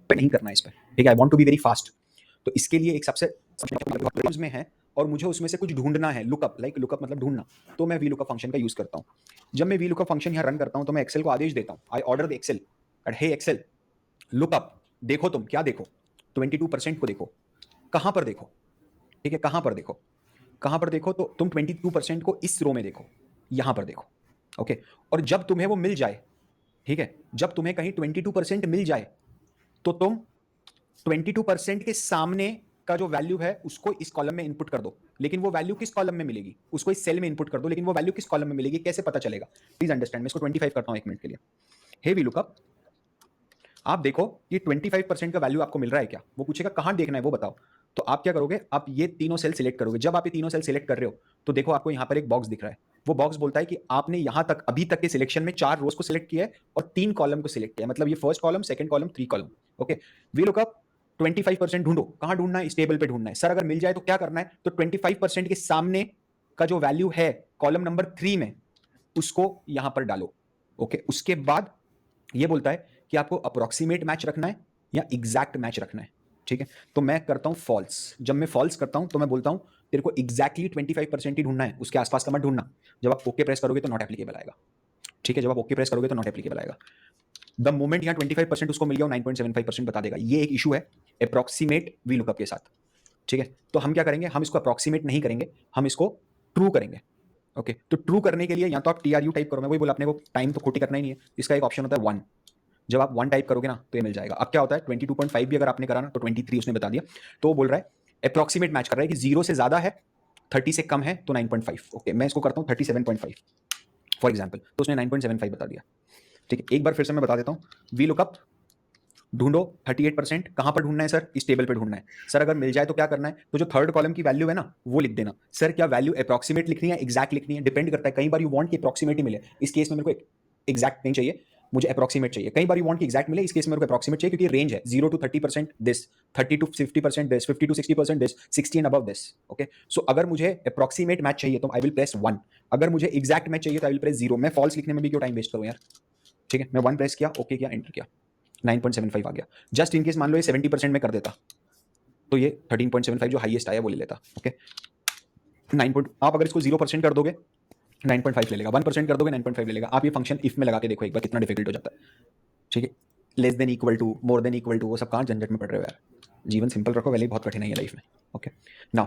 नहीं करना है इस पर, ठीक है। I want to be very fast. तो इसके लिए एक सबसे में है और मुझे उसमें से कुछ ढूंढना है, लुकअप, लाइक लुकअप मतलब ढूंढना, तो मैं वी लुकअप फंक्शन का यूज करता हूँ। जब मैं वी लुकअप फंक्शन यहाँ रन करता हूँ तो मैं एक्सेल को आदेश देता हूँ, I order the Excel, hey Excel lookup, देखो तुम क्या देखो, 22% को देखो, कहां पर देखो, ठीक है, कहां पर देखो, कहां पर देखो, तो तुम 22% को इस रो में देखो, यहां पर देखो, ओके। और जब तुम्हें वो मिल जाए, ठीक है, जब तुम्हें कहीं 22% मिल जाए तो तुम 22% के सामने का जो वैल्यू है उसको इस कॉलम में इनपुट कर दो। लेकिन वो वैल्यू किस कॉलम में मिलेगी, उसको इस सेल में इनपुट कर दो, लेकिन वो वैल्यू किस कॉलम में मिलेगी कैसे पता चलेगा, प्लीज अंडरस्टैंड। मैं इसको 25 करता हूं एक मिनट के लिए। हे वी लुकअप, आप देखो ये 25% का वैल्यू आपको मिल रहा है क्या, वो पूछेगा कहां देखना है वो बताओ। तो आप क्या करोगे, आप ये तीनों सेल सिलेक्ट करोगे। जब आप ये तीनों सेल सिलेक्ट कर रहे हो तो देखो आपको यहां पर एक बॉक्स दिख रहा है, वो बॉक्स बोलता है कि आपने यहां तक अभी तक के सिलेक्शन में 4 रोज को सिलेक्ट किया है और 3 कॉलम को सिलेक्ट किया है, मतलब ये first column, second column, 3 column, okay. V lookup 25% ढूंढो, कहां ढूंढना है, इस टेबल पे ढूंढना है। सर अगर मिल जाए तो क्या करना है, तो 25% के सामने का जो वैल्यू है कॉलम नंबर 3 में उसको यहां पर डालो, ओके। उसके बाद ये बोलता है कि आपको अप्रोक्सीमेट मैच रखना है या एग्जैक्ट मैच रखना है, ठीक है। तो मैं करता हूं फॉल्स। जब मैं फॉल्स करता हूं तो मैं बोलता हूं तेरे को एग्जैक्टली 25% ही ढूंढना है, उसके आसपास का मत ढूंढना। जब आप ओके प्रेस करोगे तो नॉट एप्लीकेबल आएगा, ठीक है। जब आप ओके प्रेस करोगे तो नॉट एप्लीकेबल आएगा। द मोमेंट यहाँ 25% उसको मिल गया, 9.75% बता देगा। ये एक इशू है अप्रोक्सीमेट वी लुकअप के साथ, ठीक है। तो हम क्या करेंगे, हम इसको अप्रोक्सीमेट नहीं करेंगे, हम इसको ट्रू करेंगे, ओके। तो ट्रू करने के लिए या तो आप TRU टाइप करो, मैं वही बोला अपने को टाइम तो खोटी करना ही नहीं है, इसका एक ऑप्शन होता है 1। जब आप 1 टाइप करोगे ना तो ये मिल जाएगा। अब क्या होता है 22.5 भी अगर आपने करा ना तो 23 उसने बता दिया। तो वो बोल रहा है अप्रोक्सीमेट मैच कर रहा है कि 0 से ज्यादा है, 30 से कम है तो 9.5, ओके। मैं इसको करता हूँ 37.5 फॉर एग्जाम्पल, तो उसने 9.75 बता दिया, ठीक है। एक बार फिर से मैं बता देता हूँ, वी लुकअप ढूंढो 38%, कहां पर ढूंढना है सर, इस टेबल पे ढूंढना है। सर अगर मिल जाए तो क्या करना है, तो जो थर्ड कॉलम की वैल्यू है ना वो लिख देना। सर क्या वैल्यू अप्रोक्सीमेट लिखनी है एग्जैक्ट लिखनी है, डिपेंड करता है। कई बार यू वांट कि अप्रोक्सीमेट ही मिले, इस केस में मेरे को एग्जैक्ट नहीं चाहिए, मुझे अप्रोक्सीमेट चाहिए। कई बार यू वांट कि एग्जैक्ट मिले, इस केस में मेरे को अप्रोक्सीमेट चाहिए क्योंकि रेंज है 0 to 30% this, 30 to 50% this, 50 to 60% this, 60 and above this, okay. So अगर मुझे अप्रोक्सीमेट मैच चाहिए तो आई विल प्रेस 1, अगर मुझे एग्जैक्ट मैच चाहिए तो आई विल प्रेस 0। मैं फॉल्स लिखने में भी क्यों टाइम वेस्ट करूं यार, ठीक है। मैं 1 प्रेस किया, ओके किया, एंटर किया, 9.75 आ गया। जस्ट इन केस मान लो ये 70% में कर देता तो ये 13.75 जो हाईएस्ट आया वो ले लेता, ओके। 9 आप अगर इसको 0% कर दोगे 9.5 ले लेगा, 1% कर दोगे 9.5 ले लेगा। आप ये फंक्शन इफ में लगा के देखो एक बार कितना डिफिकल्ट हो जाता है, ठीक है। Less than equal to, more than equal to, वो सब कहाँ झंझट में पड़ रहे हो यार। जीवन सिंपल रखो, वैसे ही बहुत कठिन है ये लाइफ में, ओके। नाउ